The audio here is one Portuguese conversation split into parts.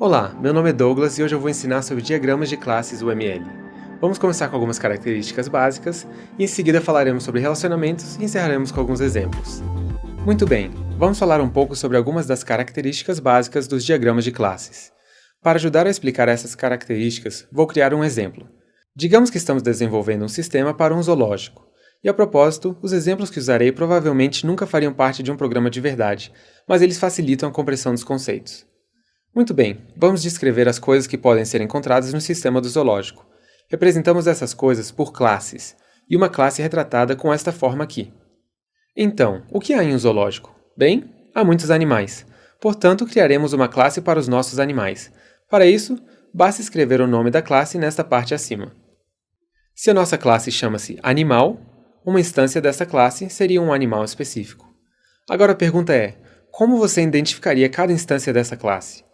Olá, meu nome é Douglas e hoje eu vou ensinar sobre diagramas de classes UML. Vamos começar com algumas características básicas e em seguida falaremos sobre relacionamentos e encerraremos com alguns exemplos. Muito bem, vamos falar um pouco sobre algumas das características básicas dos diagramas de classes. Para ajudar a explicar essas características, vou criar um exemplo. Digamos que estamos desenvolvendo um sistema para um zoológico. E a propósito, os exemplos que usarei provavelmente nunca fariam parte de um programa de verdade, mas eles facilitam a compreensão dos conceitos. Muito bem, vamos descrever as coisas que podem ser encontradas no sistema do zoológico. Representamos essas coisas por classes, e uma classe é retratada com esta forma aqui. Então, o que há em um zoológico? Bem, há muitos animais. Portanto, criaremos uma classe para os nossos animais. Para isso, basta escrever o nome da classe nesta parte acima. Se a nossa classe chama-se Animal, uma instância dessa classe seria um animal específico. Agora a pergunta é, como você identificaria cada instância dessa classe?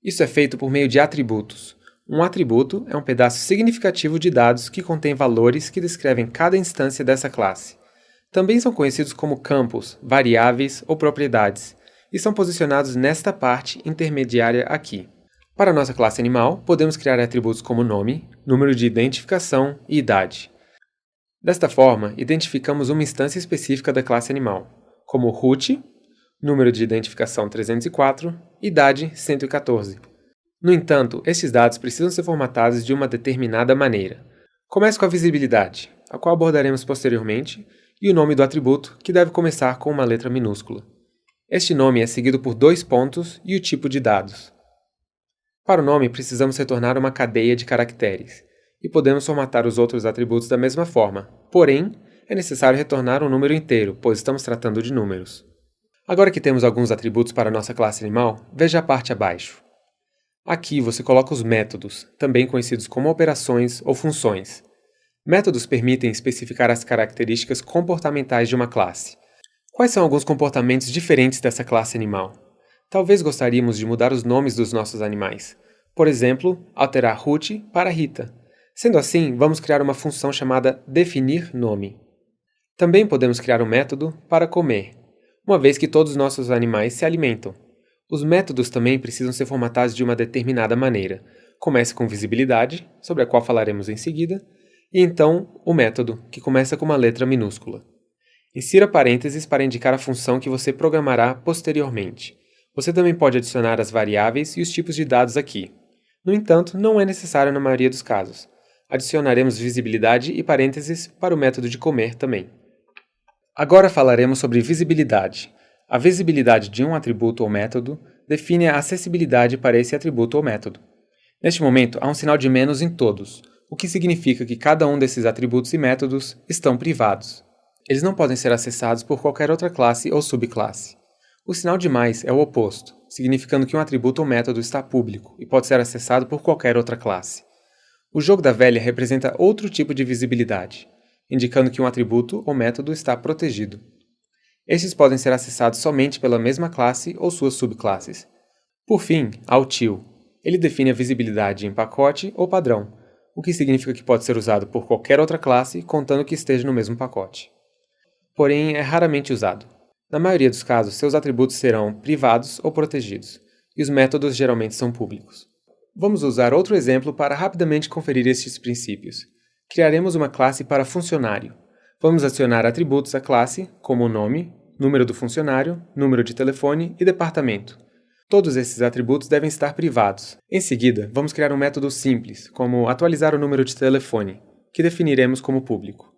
Isso é feito por meio de atributos. Um atributo é um pedaço significativo de dados que contém valores que descrevem cada instância dessa classe. Também são conhecidos como campos, variáveis ou propriedades, e são posicionados nesta parte intermediária aqui. Para a nossa classe animal, podemos criar atributos como nome, número de identificação e idade. Desta forma, identificamos uma instância específica da classe animal, como root, número de identificação 304, idade 114. No entanto, estes dados precisam ser formatados de uma determinada maneira. Comece com a visibilidade, a qual abordaremos posteriormente, e o nome do atributo, que deve começar com uma letra minúscula. Este nome é seguido por 2 pontos e o tipo de dados. Para o nome, precisamos retornar uma cadeia de caracteres, e podemos formatar os outros atributos da mesma forma, porém, é necessário retornar um número inteiro, pois estamos tratando de números. Agora que temos alguns atributos para a nossa classe animal, veja a parte abaixo. Aqui você coloca os métodos, também conhecidos como operações ou funções. Métodos permitem especificar as características comportamentais de uma classe. Quais são alguns comportamentos diferentes dessa classe animal? Talvez gostaríamos de mudar os nomes dos nossos animais. Por exemplo, alterar Ruth para Rita. Sendo assim, vamos criar uma função chamada definir nome. Também podemos criar um método para comer, uma vez que todos os nossos animais se alimentam. Os métodos também precisam ser formatados de uma determinada maneira. Comece com visibilidade, sobre a qual falaremos em seguida, e então o método, que começa com uma letra minúscula. Insira parênteses para indicar a função que você programará posteriormente. Você também pode adicionar as variáveis e os tipos de dados aqui. No entanto, não é necessário na maioria dos casos. Adicionaremos visibilidade e parênteses para o método de comer também. Agora falaremos sobre visibilidade. A visibilidade de um atributo ou método define a acessibilidade para esse atributo ou método. Neste momento, há um sinal de menos em todos, o que significa que cada um desses atributos e métodos estão privados. Eles não podem ser acessados por qualquer outra classe ou subclasse. O sinal de mais é o oposto, significando que um atributo ou método está público e pode ser acessado por qualquer outra classe. O jogo da velha representa outro tipo de visibilidade, indicando que um atributo ou método está protegido. Estes podem ser acessados somente pela mesma classe ou suas subclasses. Por fim, há o till. Ele define a visibilidade em pacote ou padrão, o que significa que pode ser usado por qualquer outra classe, contando que esteja no mesmo pacote. Porém, é raramente usado. Na maioria dos casos, seus atributos serão privados ou protegidos, e os métodos geralmente são públicos. Vamos usar outro exemplo para rapidamente conferir estes princípios. Criaremos uma classe para funcionário. Vamos adicionar atributos à classe, como o nome, número do funcionário, número de telefone e departamento. Todos esses atributos devem estar privados. Em seguida, vamos criar um método simples, como atualizar o número de telefone, que definiremos como público.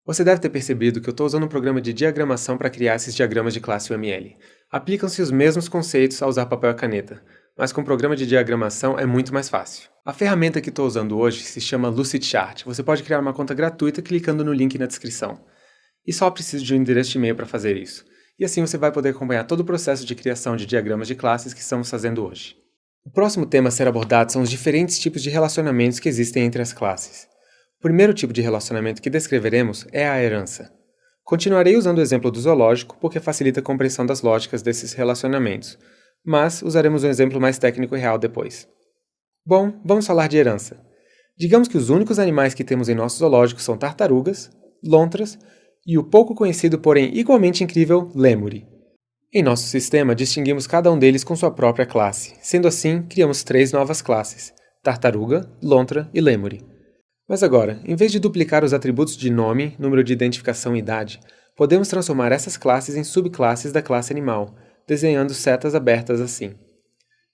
Você deve ter percebido que eu estou usando um programa de diagramação para criar esses diagramas de classe UML. Aplicam-se os mesmos conceitos ao usar papel e caneta, mas com o programa de diagramação é muito mais fácil. A ferramenta que estou usando hoje se chama Lucidchart. Você pode criar uma conta gratuita clicando no link na descrição. E só precisa de um endereço de e-mail para fazer isso. E assim você vai poder acompanhar todo o processo de criação de diagramas de classes que estamos fazendo hoje. O próximo tema a ser abordado são os diferentes tipos de relacionamentos que existem entre as classes. O primeiro tipo de relacionamento que descreveremos é a herança. Continuarei usando o exemplo do zoológico porque facilita a compreensão das lógicas desses relacionamentos, mas usaremos um exemplo mais técnico e real depois. Bom, vamos falar de herança. Digamos que os únicos animais que temos em nosso zoológico são tartarugas, lontras e o pouco conhecido, porém igualmente incrível, lêmure. Em nosso sistema, distinguimos cada um deles com sua própria classe. Sendo assim, criamos 3 novas classes: Tartaruga, Lontra e Lemuri. Mas agora, em vez de duplicar os atributos de nome, número de identificação e idade, podemos transformar essas classes em subclasses da classe animal, desenhando setas abertas assim.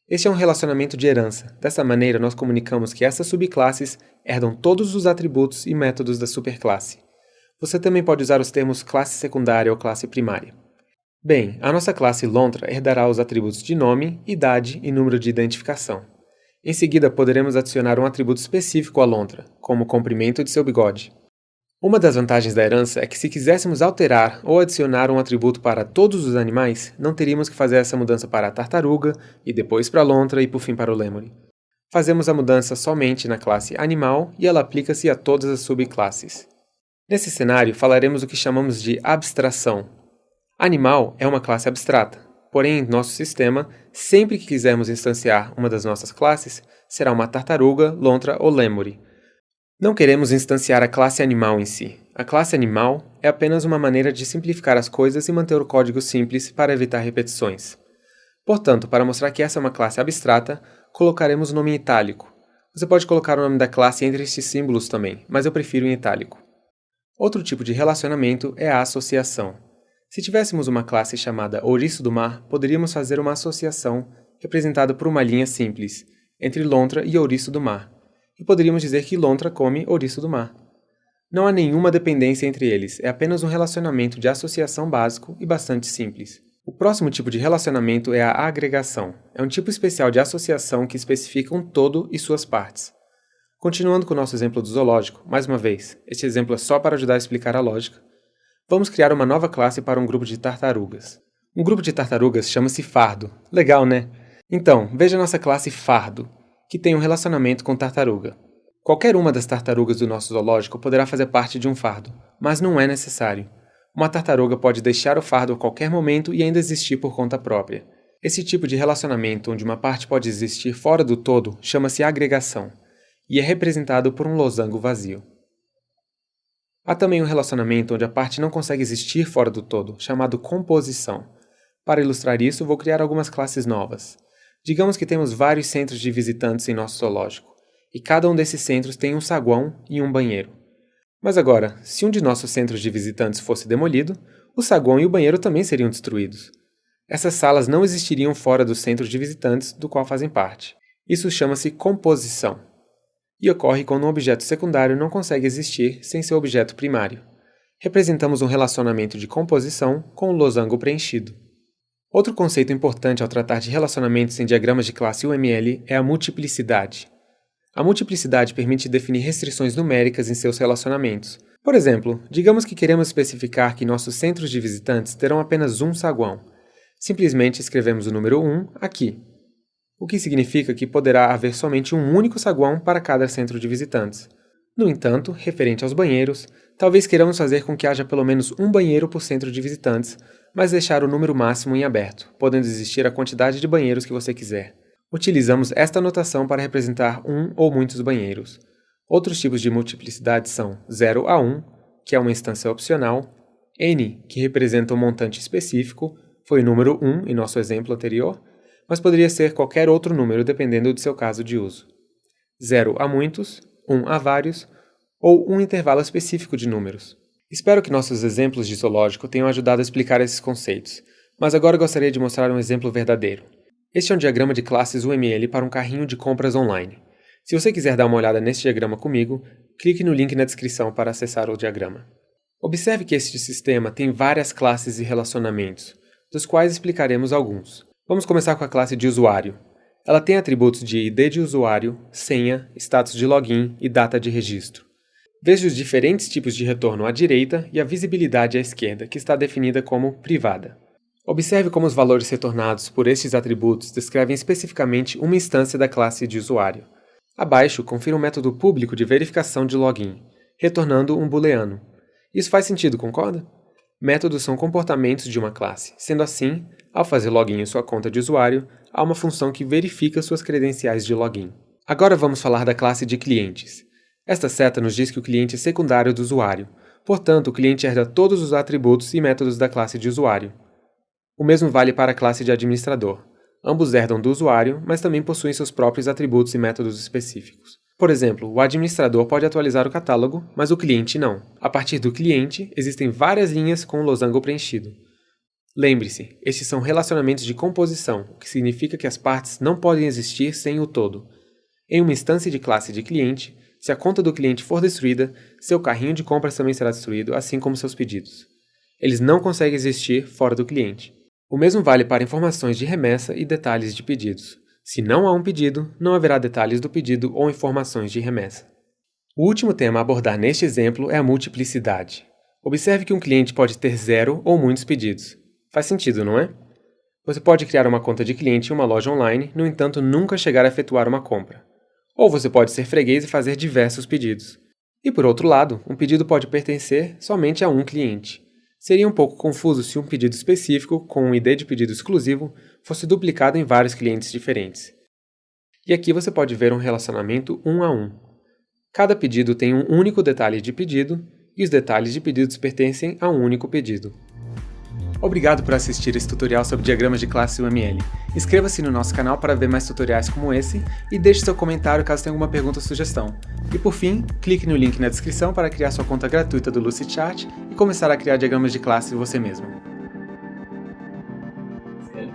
Este é um relacionamento de herança. Dessa maneira, nós comunicamos que essas subclasses herdam todos os atributos e métodos da superclasse. Você também pode usar os termos classe secundária ou classe primária. Bem, a nossa classe Lontra herdará os atributos de nome, idade e número de identificação. Em seguida, poderemos adicionar um atributo específico à Lontra, como o comprimento de seu bigode. Uma das vantagens da herança é que se quiséssemos alterar ou adicionar um atributo para todos os animais, não teríamos que fazer essa mudança para a tartaruga, e depois para a Lontra e por fim para o Lemuri. Fazemos a mudança somente na classe animal e ela aplica-se a todas as subclasses. Nesse cenário, falaremos o que chamamos de abstração. Animal é uma classe abstrata, porém em nosso sistema, sempre que quisermos instanciar uma das nossas classes, será uma tartaruga, lontra ou lemuri. Não queremos instanciar a classe animal em si. A classe animal é apenas uma maneira de simplificar as coisas e manter o código simples para evitar repetições. Portanto, para mostrar que essa é uma classe abstrata, colocaremos o nome em itálico. Você pode colocar o nome da classe entre estes símbolos também, mas eu prefiro em itálico. Outro tipo de relacionamento é a associação. Se tivéssemos uma classe chamada Ouriço do Mar, poderíamos fazer uma associação representada por uma linha simples entre Lontra e Ouriço do Mar, e poderíamos dizer que Lontra come Ouriço do Mar. Não há nenhuma dependência entre eles, é apenas um relacionamento de associação básico e bastante simples. O próximo tipo de relacionamento é a agregação. É um tipo especial de associação que especifica um todo e suas partes. Continuando com o nosso exemplo do zoológico, mais uma vez, este exemplo é só para ajudar a explicar a lógica. Vamos criar uma nova classe para um grupo de tartarugas. Um grupo de tartarugas chama-se Fardo. Legal, né? Então, veja nossa classe Fardo, que tem um relacionamento com tartaruga. Qualquer uma das tartarugas do nosso zoológico poderá fazer parte de um fardo, mas não é necessário. Uma tartaruga pode deixar o fardo a qualquer momento e ainda existir por conta própria. Esse tipo de relacionamento onde uma parte pode existir fora do todo chama-se agregação, e é representado por um losango vazio. Há também um relacionamento onde a parte não consegue existir fora do todo, chamado composição. Para ilustrar isso, vou criar algumas classes novas. Digamos que temos vários centros de visitantes em nosso zoológico, e cada um desses centros tem um saguão e um banheiro. Mas agora, se um de nossos centros de visitantes fosse demolido, o saguão e o banheiro também seriam destruídos. Essas salas não existiriam fora do centro de visitantes do qual fazem parte. Isso chama-se composição. E ocorre quando um objeto secundário não consegue existir sem seu objeto primário. Representamos um relacionamento de composição com o losango preenchido. Outro conceito importante ao tratar de relacionamentos em diagramas de classe UML é a multiplicidade. A multiplicidade permite definir restrições numéricas em seus relacionamentos. Por exemplo, digamos que queremos especificar que nossos centros de visitantes terão apenas um saguão. Simplesmente escrevemos o número 1 aqui, o que significa que poderá haver somente um único saguão para cada centro de visitantes. No entanto, referente aos banheiros, talvez queiramos fazer com que haja pelo menos um banheiro por centro de visitantes, mas deixar o número máximo em aberto, podendo existir a quantidade de banheiros que você quiser. Utilizamos esta notação para representar um ou muitos banheiros. Outros tipos de multiplicidade são 0 a 1, que é uma instância opcional, n, que representa um montante específico, foi o número 1 em nosso exemplo anterior, mas poderia ser qualquer outro número dependendo do seu caso de uso. 0 a muitos, 1 a vários, ou um intervalo específico de números. Espero que nossos exemplos de zoológico tenham ajudado a explicar esses conceitos, mas agora gostaria de mostrar um exemplo verdadeiro. Este é um diagrama de classes UML para um carrinho de compras online. Se você quiser dar uma olhada nesse diagrama comigo, clique no link na descrição para acessar o diagrama. Observe que este sistema tem várias classes e relacionamentos, dos quais explicaremos alguns. Vamos começar com a classe de usuário. Ela tem atributos de ID de usuário, senha, status de login e data de registro. Veja os diferentes tipos de retorno à direita e a visibilidade à esquerda, que está definida como privada. Observe como os valores retornados por estes atributos descrevem especificamente uma instância da classe de usuário. Abaixo, confira o método público de verificação de login, retornando um booleano. Isso faz sentido, concorda? Métodos são comportamentos de uma classe. Sendo assim, ao fazer login em sua conta de usuário, há uma função que verifica suas credenciais de login. Agora vamos falar da classe de clientes. Esta seta nos diz que o cliente é secundário do usuário, portanto, o cliente herda todos os atributos e métodos da classe de usuário. O mesmo vale para a classe de administrador. Ambos herdam do usuário, mas também possuem seus próprios atributos e métodos específicos. Por exemplo, o administrador pode atualizar o catálogo, mas o cliente não. A partir do cliente, existem várias linhas com o losango preenchido. Lembre-se, estes são relacionamentos de composição, o que significa que as partes não podem existir sem o todo. Em uma instância de classe de cliente, se a conta do cliente for destruída, seu carrinho de compras também será destruído, assim como seus pedidos. Eles não conseguem existir fora do cliente. O mesmo vale para informações de remessa e detalhes de pedidos. Se não há um pedido, não haverá detalhes do pedido ou informações de remessa. O último tema a abordar neste exemplo é a multiplicidade. Observe que um cliente pode ter 0 ou muitos pedidos. Faz sentido, não é? Você pode criar uma conta de cliente em uma loja online, no entanto nunca chegar a efetuar uma compra. Ou você pode ser freguês e fazer diversos pedidos. E por outro lado, um pedido pode pertencer somente a um cliente. Seria um pouco confuso se um pedido específico, com um ID de pedido exclusivo, fosse duplicado em vários clientes diferentes. E aqui você pode ver um relacionamento 1 a 1. Cada pedido tem um único detalhe de pedido, e os detalhes de pedidos pertencem a um único pedido. Obrigado por assistir esse tutorial sobre diagramas de classe UML. Inscreva-se no nosso canal para ver mais tutoriais como esse e deixe seu comentário caso tenha alguma pergunta ou sugestão. E por fim, clique no link na descrição para criar sua conta gratuita do Lucidchart e começar a criar diagramas de classe você mesmo. Sério?